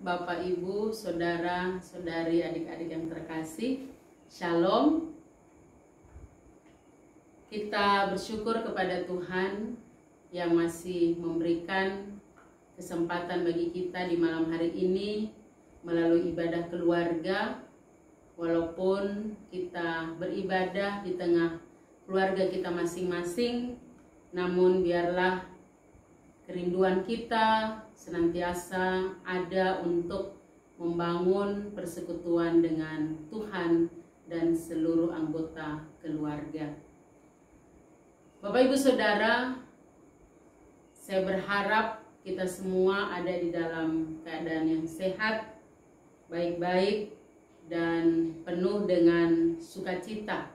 Bapak, Ibu, Saudara, Saudari, adik-adik yang terkasih. Shalom. Kita bersyukur kepada Tuhan yang masih memberikan kesempatan bagi kita di malam hari ini melalui ibadah keluarga. Walaupun kita beribadah di tengah keluarga kita masing-masing, namun biarlah kerinduan kita senantiasa ada untuk membangun persekutuan dengan Tuhan dan seluruh anggota keluarga. Bapak, Ibu, Saudara, saya berharap kita semua ada di dalam keadaan yang sehat, baik-baik, dan penuh dengan sukacita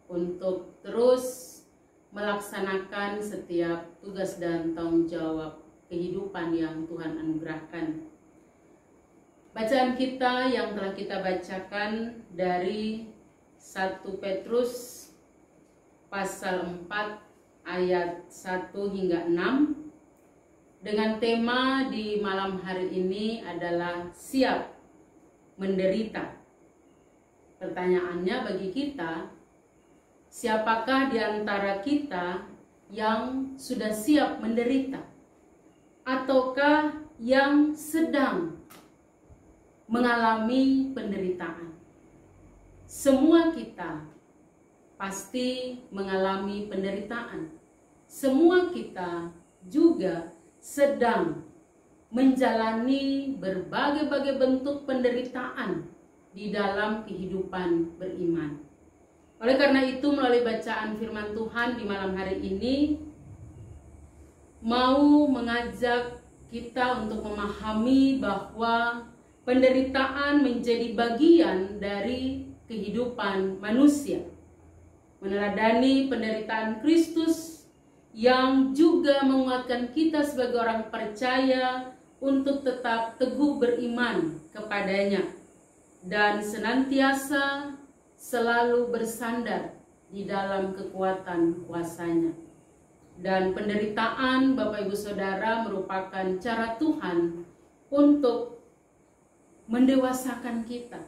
untuk terus melaksanakan setiap tugas dan tanggung jawab kehidupan yang Tuhan anugerahkan. Bacaan kita yang telah kita bacakan dari 1 Petrus pasal 4 ayat 1 hingga 6 dengan tema di malam hari ini adalah siap menderita. Pertanyaannya bagi kita, siapakah di antara kita yang sudah siap menderita? Ataukah yang sedang mengalami penderitaan? Semua kita pasti mengalami penderitaan. Semua kita juga sedang menjalani berbagai-bagai bentuk penderitaan di dalam kehidupan beriman. Oleh karena itu, melalui bacaan firman Tuhan di malam hari ini, mau mengajak kita untuk memahami bahwa penderitaan menjadi bagian dari kehidupan manusia. Meneladani penderitaan Kristus yang juga menguatkan kita sebagai orang percaya untuk tetap teguh beriman kepadanya dan senantiasa selalu bersandar di dalam kekuatan kuasa-Nya. Dan penderitaan, Bapak, Ibu, Saudara, merupakan cara Tuhan untuk mendewasakan kita,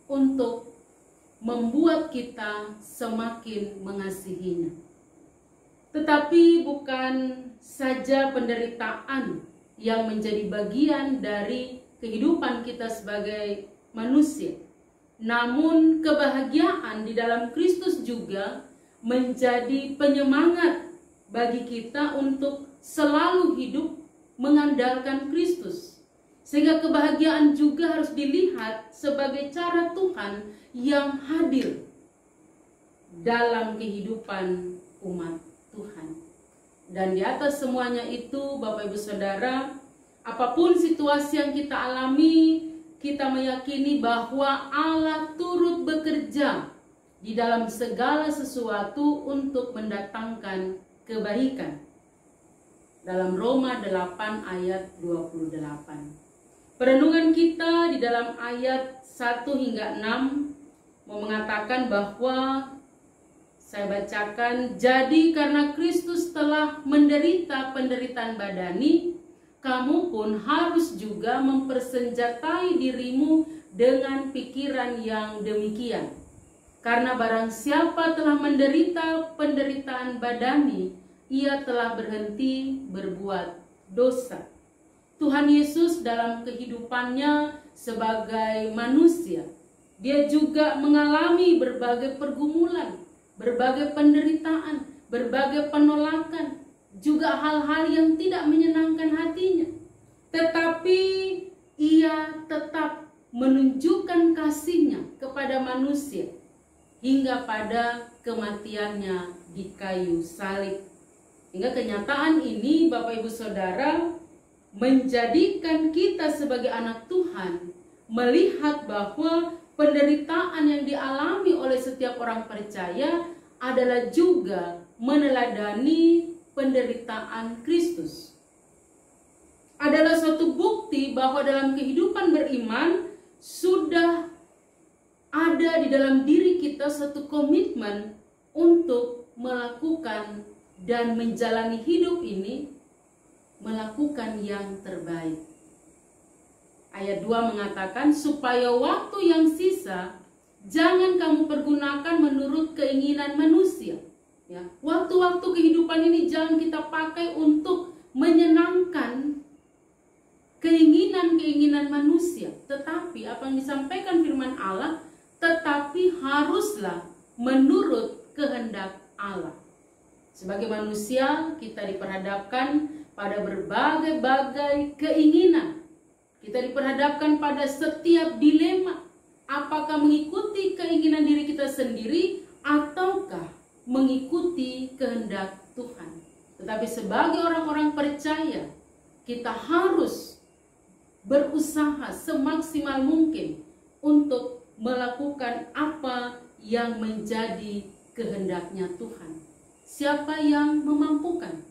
untuk membuat kita semakin mengasihinya. Tetapi bukan saja penderitaan yang menjadi bagian dari kehidupan kita sebagai manusia, namun kebahagiaan di dalam Kristus juga menjadi penyemangat bagi kita untuk selalu hidup mengandalkan Kristus. Sehingga kebahagiaan juga harus dilihat sebagai cara Tuhan yang hadir dalam kehidupan umat Tuhan. Dan di atas semuanya itu, Bapak, Ibu, Saudara, apapun situasi yang kita alami, kita meyakini bahwa Allah turut bekerja di dalam segala sesuatu untuk mendatangkan kebaikan. Dalam Roma 8 ayat 28. Perenungan kita di dalam ayat 1 hingga 6 mau mengatakan bahwa, saya bacakan, jadi karena Kristus telah menderita penderitaan badani, kamu pun harus juga mempersenjatai dirimu dengan pikiran yang demikian. Karena barang siapa telah menderita penderitaan badani, ia telah berhenti berbuat dosa. Tuhan Yesus dalam kehidupannya sebagai manusia, dia juga mengalami berbagai pergumulan, berbagai penderitaan, berbagai penolakan, juga hal-hal yang tidak menyenangkan hatinya. Tetapi ia tetap menunjukkan kasihnya kepada manusia hingga pada kematiannya di kayu salib. Hingga kenyataan ini, Bapak, Ibu, Saudara, menjadikan kita sebagai anak Tuhan melihat bahwa penderitaan yang dialami oleh setiap orang percaya adalah juga meneladani penderitaan Kristus. Adalah suatu bukti bahwa dalam kehidupan beriman sudah ada di dalam diri kita satu komitmen untuk melakukan dan menjalani hidup ini, melakukan yang terbaik. ayat 2 mengatakan, supaya waktu yang sisa jangan kamu pergunakan menurut keinginan manusia. Ya, waktu-waktu kehidupan ini jangan kita pakai untuk menyenangkan keinginan-keinginan manusia. Tetapi apa yang disampaikan firman Allah, tetapi haruslah menurut kehendak Allah. Sebagai manusia kita diperhadapkan pada berbagai-bagai keinginan. Kita diperhadapkan pada setiap dilema. Apakah mengikuti keinginan diri kita sendiri ataukah mengikuti kehendak Tuhan. Tetapi sebagai orang-orang percaya, kita harus berusaha semaksimal mungkin untuk melakukan apa yang menjadi kehendaknya Tuhan. Siapa yang memampukan?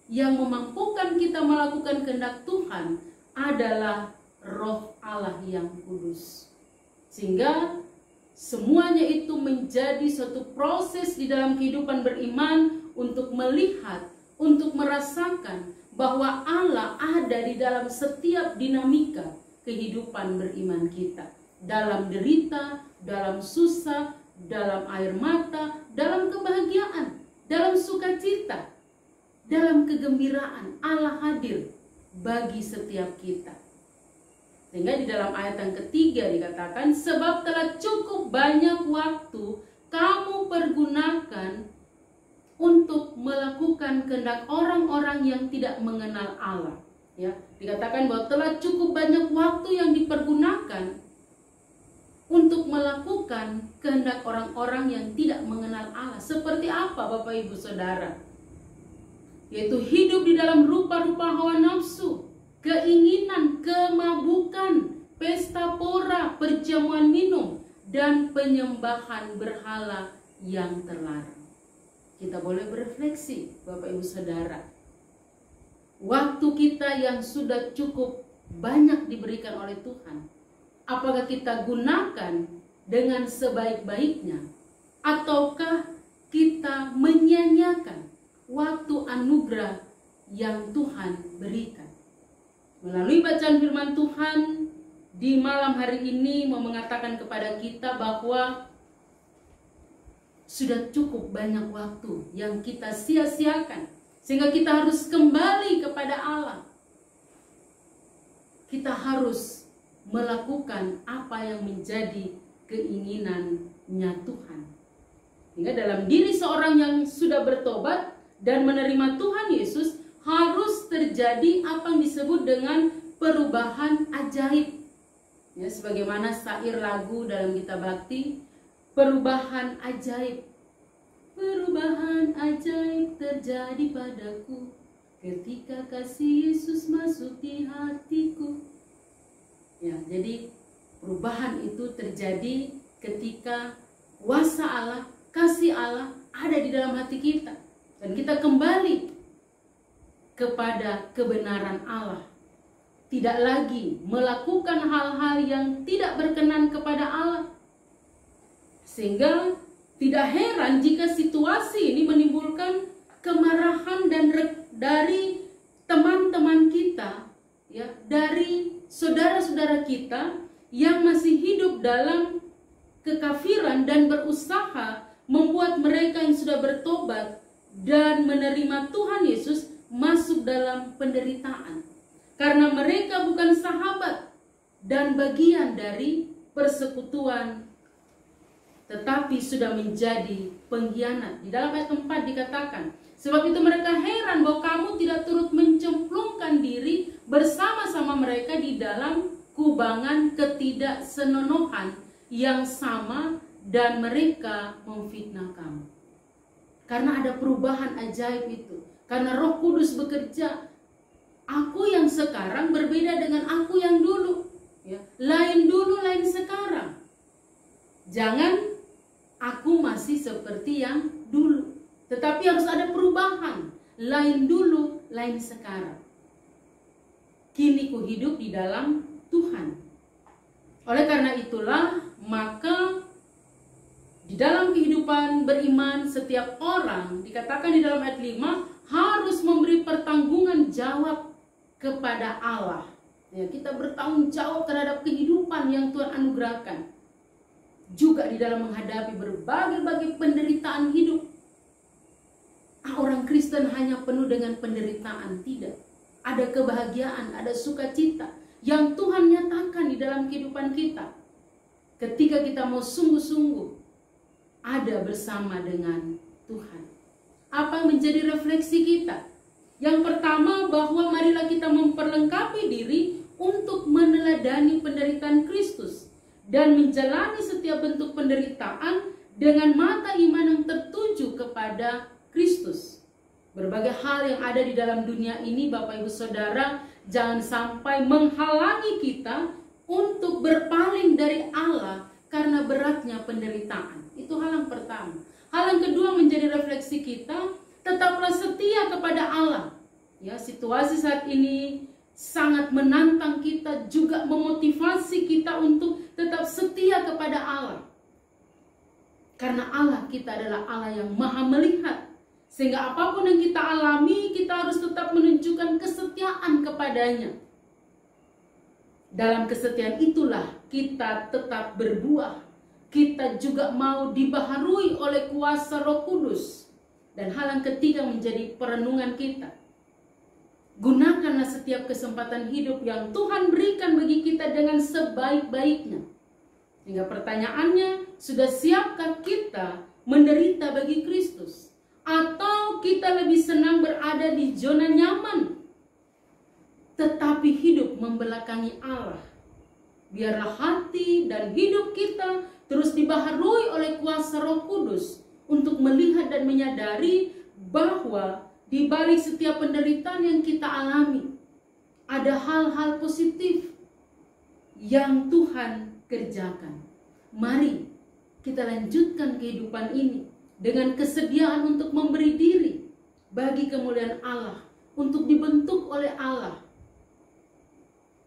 Yang memampukan kita melakukan kehendak Tuhan adalah Roh Allah yang kudus. Sehingga semuanya itu menjadi suatu proses di dalam kehidupan beriman untuk melihat, untuk merasakan bahwa Allah ada di dalam setiap dinamika kehidupan beriman kita. Dalam derita, dalam susah, dalam air mata, dalam kebahagiaan, dalam sukacita, dalam kegembiraan, Allah hadir bagi setiap kita. Sehingga di dalam ayat yang ketiga dikatakan, sebab telah cukup banyak waktu kamu pergunakan untuk melakukan kehendak orang-orang yang tidak mengenal Allah. Ya, dikatakan bahwa telah cukup banyak waktu yang dipergunakan untuk melakukan kehendak orang-orang yang tidak mengenal Allah. Seperti apa Bapak Ibu Saudara? Yaitu hidup di dalam rupa-rupa hawa nafsu, keinginan, kemabukan, pesta pora, perjamuan minum, dan penyembahan berhala yang terlarang. Kita boleh berefleksi Bapak Ibu Saudara. Waktu kita yang sudah cukup banyak diberikan oleh Tuhan, apakah kita gunakan dengan sebaik-baiknya, ataukah kita menyia-nyiakan waktu anugerah yang Tuhan berikan? Melalui bacaan firman Tuhan di malam hari ini mau mengatakan kepada kita bahwa sudah cukup banyak waktu yang kita sia-siakan, sehingga kita harus kembali kepada Allah. Kita harus melakukan apa yang menjadi keinginannya Tuhan. Hingga dalam diri seorang yang sudah bertobat dan menerima Tuhan Yesus, harus terjadi apa yang disebut dengan perubahan ajaib. Ya, sebagaimana syair lagu dalam kitab bakti, perubahan ajaib. Perubahan ajaib terjadi padaku ketika kasih Yesus masuk di hatiku. Ya, jadi perubahan itu terjadi ketika kuasa Allah, kasih Allah ada di dalam hati kita. Dan kita kembali kepada kebenaran Allah. Tidak lagi melakukan hal-hal yang tidak berkenan kepada Allah. Sehingga tidak heran jika situasi ini menimbulkan kemarahan dan dari teman-teman kita, ya, dari saudara-saudara kita yang masih hidup dalam kekafiran dan berusaha membuat mereka yang sudah bertobat dan menerima Tuhan Yesus masuk dalam penderitaan. Karena mereka bukan sahabat dan bagian dari persekutuan, tetapi sudah menjadi pengkhianat. Di dalam ayat 4 dikatakan, sebab itu mereka heran bahwa kamu tidak turut mencemplungkan diri bersama-sama mereka di dalam kubangan ketidaksenonohan yang sama, dan mereka memfitnah kamu. Karena ada perubahan ajaib itu. Karena Roh Kudus bekerja. Aku yang sekarang berbeda dengan aku yang dulu. Ya, lain dulu, lain sekarang. Jangan aku masih seperti yang dulu. Tetapi harus ada perubahan. Lain dulu, lain sekarang. Kini ku hidup di dalam Tuhan. Oleh karena itulah, maka di dalam kehidupan beriman setiap orang, dikatakan di dalam ayat 5, harus memberi pertanggungan jawab kepada Allah Ya, kita bertanggung jawab terhadap kehidupan yang Tuhan anugerahkan. Juga di dalam menghadapi berbagai-bagai penderitaan hidup. Orang Kristen hanya penuh dengan penderitaan, tidak. Ada kebahagiaan, ada sukacita yang Tuhan nyatakan di dalam kehidupan kita. Ketika kita mau sungguh-sungguh ada bersama dengan Tuhan. Apa yang menjadi refleksi kita? Yang pertama, bahwa marilah kita memperlengkapi diri untuk meneladani penderitaan Kristus dan menjalani setiap bentuk penderitaan dengan mata iman yang tertuju kepada Kristus. Berbagai hal yang ada di dalam dunia ini, Bapak Ibu Saudara, jangan sampai menghalangi kita untuk berpaling dari Allah karena beratnya penderitaan. Itu hal yang pertama. Hal yang kedua menjadi refleksi kita, tetaplah setia kepada Allah. Ya, situasi saat ini sangat menantang kita, juga memotivasi kita untuk tetap setia kepada Allah. Karena Allah kita adalah Allah yang maha melihat. Sehingga apapun yang kita alami, kita harus tetap menunjukkan kesetiaan kepadanya. Dalam kesetiaan itulah kita tetap berbuah. Kita juga mau dibaharui oleh kuasa Roh Kudus. Dan hal yang ketiga menjadi perenungan kita. Gunakanlah setiap kesempatan hidup yang Tuhan berikan bagi kita dengan sebaik-baiknya. Hingga pertanyaannya, sudah siapkah kita menderita bagi Kristus? Atau kita lebih senang berada di zona nyaman, tetapi hidup membelakangi Allah? Biarlah hati dan hidup kita terus dibaharui oleh kuasa Roh Kudus untuk melihat dan menyadari bahwa di balik setiap penderitaan yang kita alami, ada hal-hal positif yang Tuhan kerjakan. Mari kita lanjutkan kehidupan ini dengan kesediaan untuk memberi diri bagi kemuliaan Allah, untuk dibentuk oleh Allah,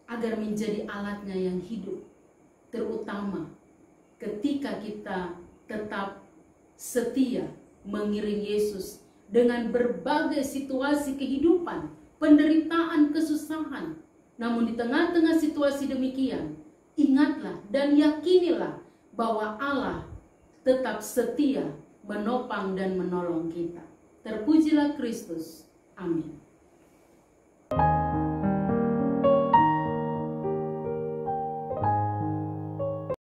agar menjadi alatnya yang hidup. Terutama ketika kita tetap setia mengiring Yesus dengan berbagai situasi kehidupan, penderitaan, kesusahan. Namun di tengah-tengah situasi demikian, ingatlah dan yakinilah bahwa Allah tetap setia menopang dan menolong kita. Terpujilah Kristus. Amin.